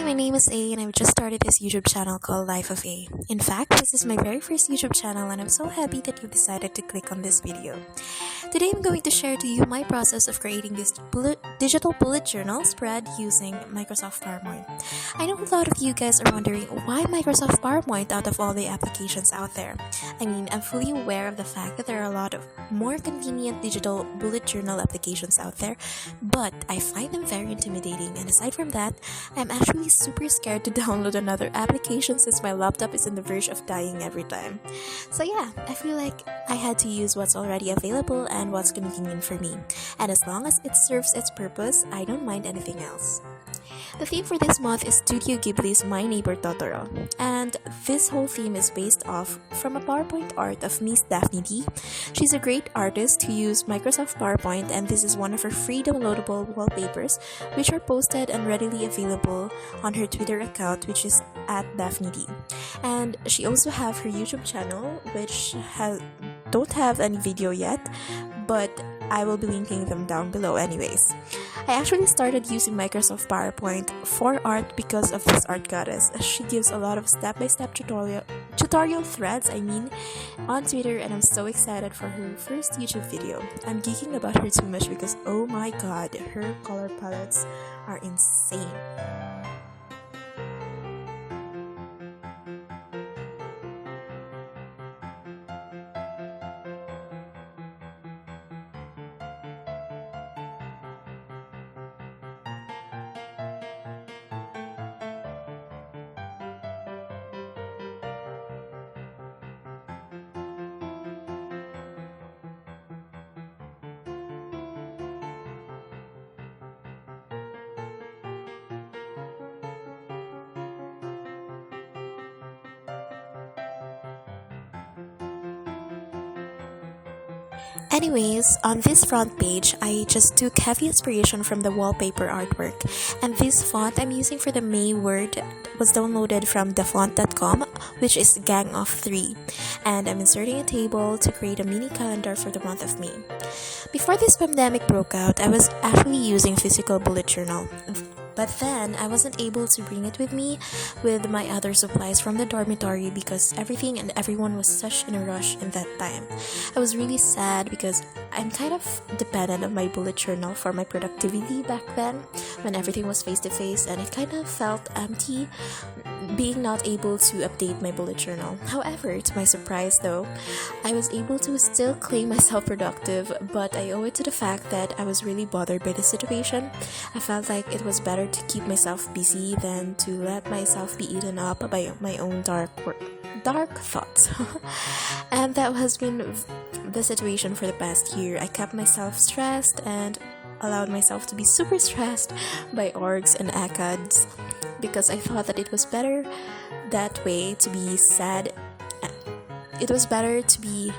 my name is A, and I've just started this YouTube channel called Life of A. In fact, this is my very first YouTube channel, and I'm so happy that you decided to click on this video. Today, I'm going to share to you my process of creating this digital bullet journal spread using Microsoft PowerPoint. I know a lot of you guys are wondering why Microsoft PowerPoint out of all the applications out there. I mean, I'm fully aware of the fact that there are a lot of more convenient digital bullet journal applications out there, but I find them very intimidating, and aside from that, I'm actually super scared to download another application since my laptop is on the verge of dying every time. So yeah, I feel like I had to use what's already available and what's convenient for me. And as long as it serves its purpose, I don't mind anything else. The theme for this month is Studio Ghibli's My Neighbor Totoro, and this whole theme is based off from a PowerPoint art of Miss Daphne D. She's a great artist who used Microsoft PowerPoint, and this is one of her free downloadable wallpapers which are posted and readily available on her Twitter account, which is at Daphne D. And she also have her YouTube channel, which don't have any video yet, but I will be linking them down below anyways. I actually started using Microsoft PowerPoint for art because of this art goddess. She gives a lot of step-by-step tutorial threads on Twitter, and I'm so excited for her first YouTube video. I'm geeking about her too much because oh my god, her color palettes are insane. Anyways, on this front page, I just took heavy inspiration from the wallpaper artwork, and this font I'm using for the May word was downloaded from thefont.com, which is Gang of 3, and I'm inserting a table to create a mini calendar for the month of May. Before this pandemic broke out, I was actually using physical bullet journal. But then, I wasn't able to bring it with me with my other supplies from the dormitory because everything and everyone was such in a rush in that time. I was really sad because I'm kind of dependent on my bullet journal for my productivity back then when everything was face-to-face, and it kind of felt empty being not able to update my bullet journal. However, to my surprise though, I was able to still claim myself productive, but I owe it to the fact that I was really bothered by the situation. I felt like it was better to keep myself busy than to let myself be eaten up by my own dark thoughts. And that has been the situation for the past year. I kept myself stressed and allowed myself to be super stressed by orgs and ACADS because I thought that it was better that way to be sad. It was better to be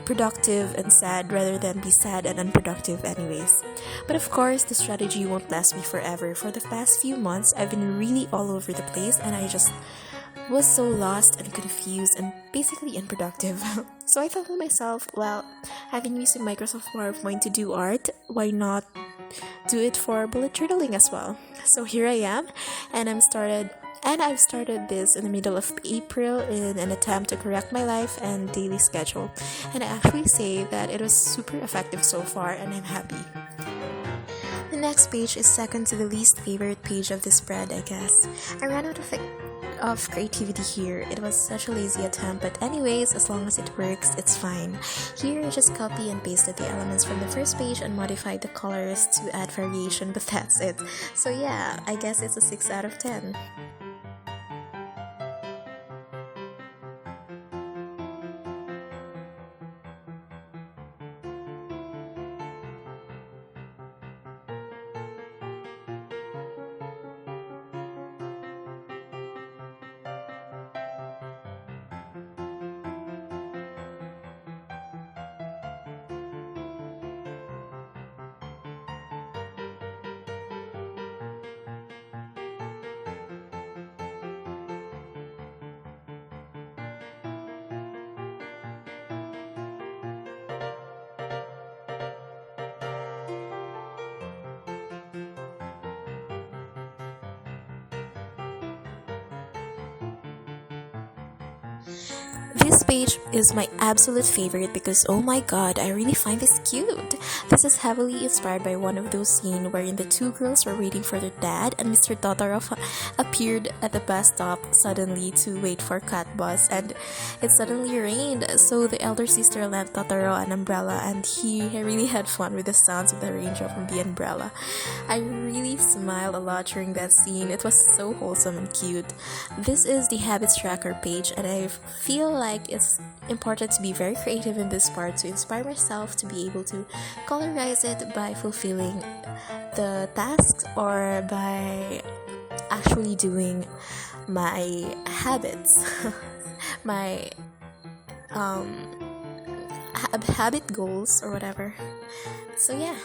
productive and sad rather than be sad and unproductive anyways. But of course, the strategy won't last me forever. For the past few months, I've been really all over the place, and I just was so lost and confused and basically unproductive. So I thought to myself, well, I've been using Microsoft PowerPoint to do art, why not do it for bullet journaling as well? So here I am, and I've started this in the middle of April in an attempt to correct my life and daily schedule. And I actually say that it was super effective so far, and I'm happy. The next page is second to the least favorite page of the spread, I guess. I ran out of creativity here. It was such a lazy attempt, but anyways, as long as it works, it's fine. Here I just copy and pasted the elements from the first page and modified the colors to add variation, but that's it. So yeah, I guess it's a 6 out of 10. This page is my absolute favorite because oh my god, I really find this cute. This is heavily inspired by one of those scenes wherein the two girls were waiting for their dad and Mr. Totoro appeared at the bus stop suddenly to wait for Cat Bus, and it suddenly rained, so the elder sister lent Totoro an umbrella and he really had fun with the sounds of the raindrop from the umbrella. I really smiled a lot during that scene. It was so wholesome and cute. This is the habits tracker page and I feel like it's important to be very creative in this part to inspire myself to be able to colorize it by fulfilling the tasks or by actually doing my habits, my habit goals or whatever. So yeah.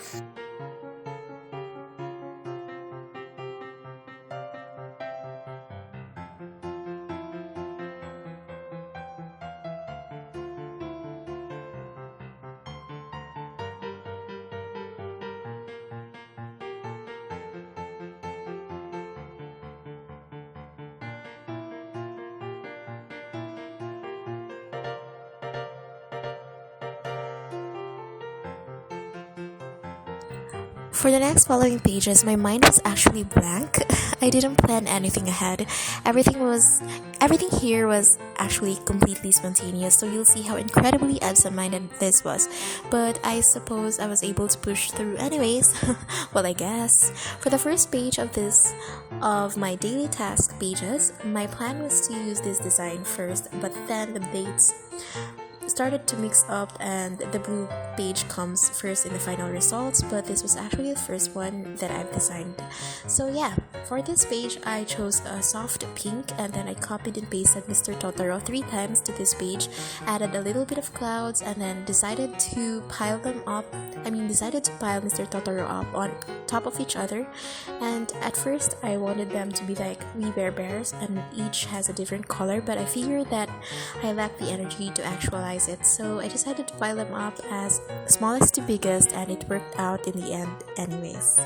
For the next following pages, my mind was actually blank. I didn't plan anything ahead. Everything here was actually completely spontaneous, so you'll see how incredibly absent-minded this was. But I suppose I was able to push through anyways. Well, I guess. For the first page of my daily task pages, my plan was to use this design first, but then the dates started to mix up and the blue page comes first in the final results, but this was actually the first one that I've designed. So yeah, for this page I chose a soft pink and then I copied and pasted Mr. Totoro 3 times to this page, added a little bit of clouds and then decided to pile Mr. Totoro up on top of each other. And at first I wanted them to be like We Bare Bears and each has a different color, but I figured that I lacked the energy to actualize it, so I decided to pile them up as smallest to biggest and it worked out in the end anyways.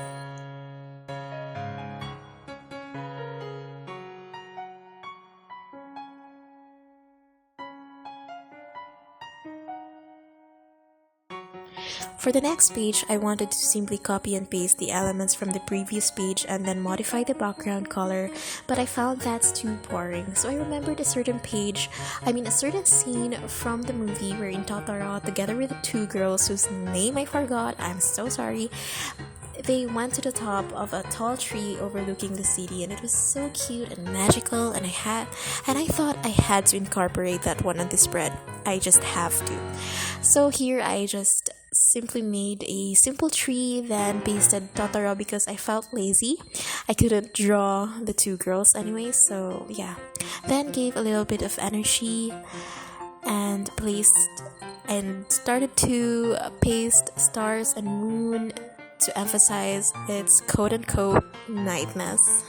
For the next page, I wanted to simply copy and paste the elements from the previous page and then modify the background color, but I found that's too boring. So I remembered a certain scene from the movie wherein Totoro, together with the two girls whose name I forgot, I'm so sorry, they went to the top of a tall tree overlooking the city, and it was so cute and magical, and I thought I had to incorporate that one on the spread. I just have to. So here I just simply made a simple tree, then pasted Totoro because I felt lazy. I couldn't draw the two girls anyway, so yeah. Then gave a little bit of energy and started to paste stars and moon to emphasize its quote-unquote nightness.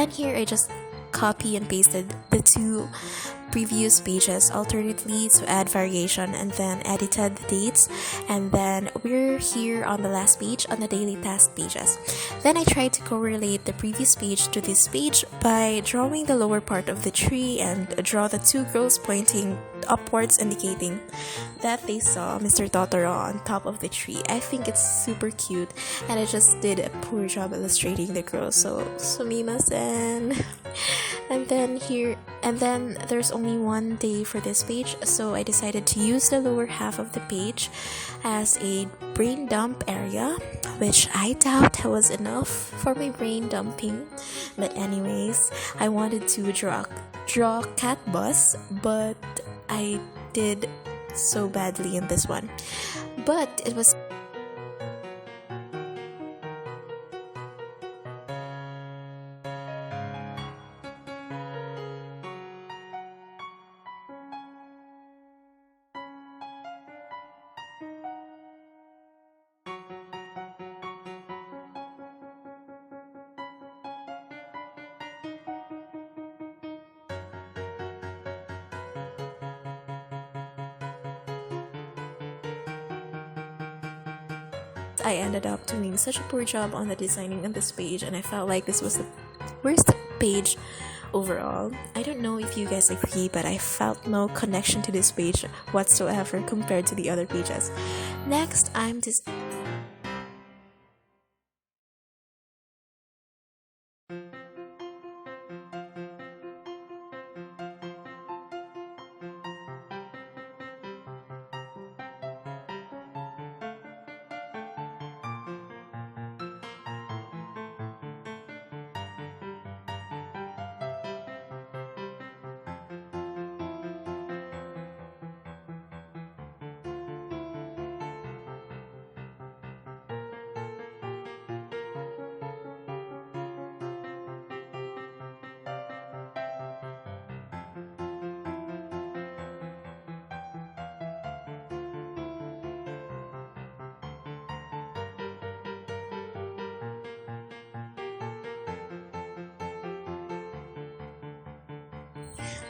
Then here I just copy and pasted the two previous pages alternately to add variation, and then edited the dates, and then we're here on the last page on the daily task pages. Then I tried to correlate the previous page to this page by drawing the lower part of the tree and draw the two girls pointing upwards, indicating that they saw Mr. Totoro on top of the tree. I think it's super cute, and I just did a poor job illustrating the girls, so sumimasen. And then there's only one day for this page, so I decided to use the lower half of the page as a brain dump area, which I doubt was enough for my brain dumping. But anyways, I wanted to draw cat bus, but I did so badly in this one. But it was I ended up doing such a poor job on the designing on this page, and I felt like this was the worst page overall. I don't know if you guys agree, but I felt no connection to this page whatsoever compared to the other pages. Next,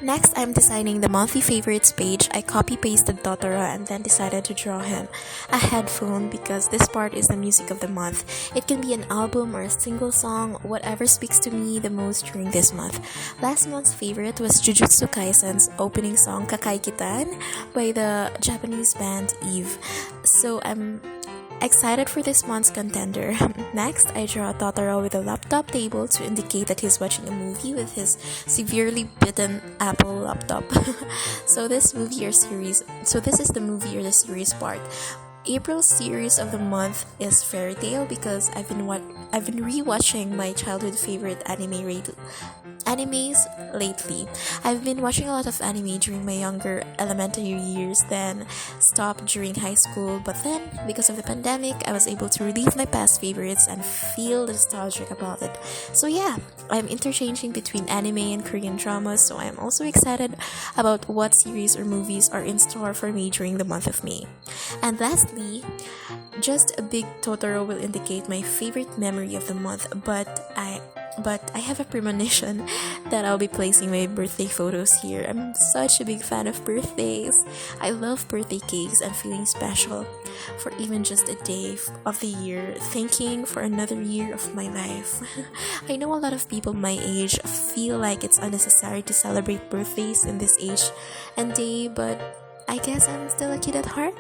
Next, I'm designing the monthly favorites page. I copy-pasted Totoro and then decided to draw him a headphone because this part is the music of the month. It can be an album or a single song, whatever speaks to me the most during this month. Last month's favorite was Jujutsu Kaisen's opening song Kakai Kitan by the Japanese band Eve. So I'm excited for this month's contender. Next, I draw Totoro with a laptop table to indicate that he's watching a movie with his severely bitten Apple laptop. So this is the movie or the series part. April's series of the month is Fairy Tail because I've been rewatching my childhood favorite animes lately. I've been watching a lot of anime during my younger elementary years, then stopped during high school, but then because of the pandemic I was able to relive my past favorites and feel nostalgic about it. So yeah, I'm interchanging between anime and Korean dramas, so I'm also excited about what series or movies are in store for me during the month of May. And lastly, just a big Totoro will indicate my favorite memory of the month, but I have a premonition that I'll be placing my birthday photos here. I'm such a big fan of birthdays. I love birthday cakes and feeling special for even just a day of the year, thanking for another year of my life. I know a lot of people my age feel like it's unnecessary to celebrate birthdays in this age and day, but I guess I'm still a kid at heart.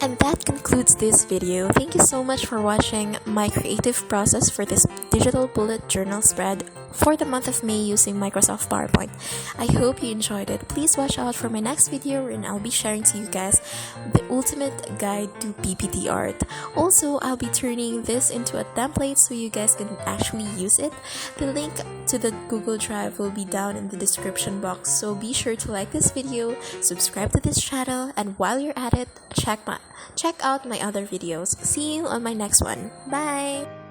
And that concludes this video. Thank you so much for watching my creative process for this digital bullet journal spread for the month of May using Microsoft PowerPoint. I hope you enjoyed it. Please watch out for my next video wherein I'll be sharing to you guys the ultimate guide to PPT art. Also, I'll be turning this into a template so you guys can actually use it. The link to the Google Drive will be down in the description box, so be sure to like this video, subscribe to this channel, and while you're at it, check out my other videos. See you on my next one. Bye!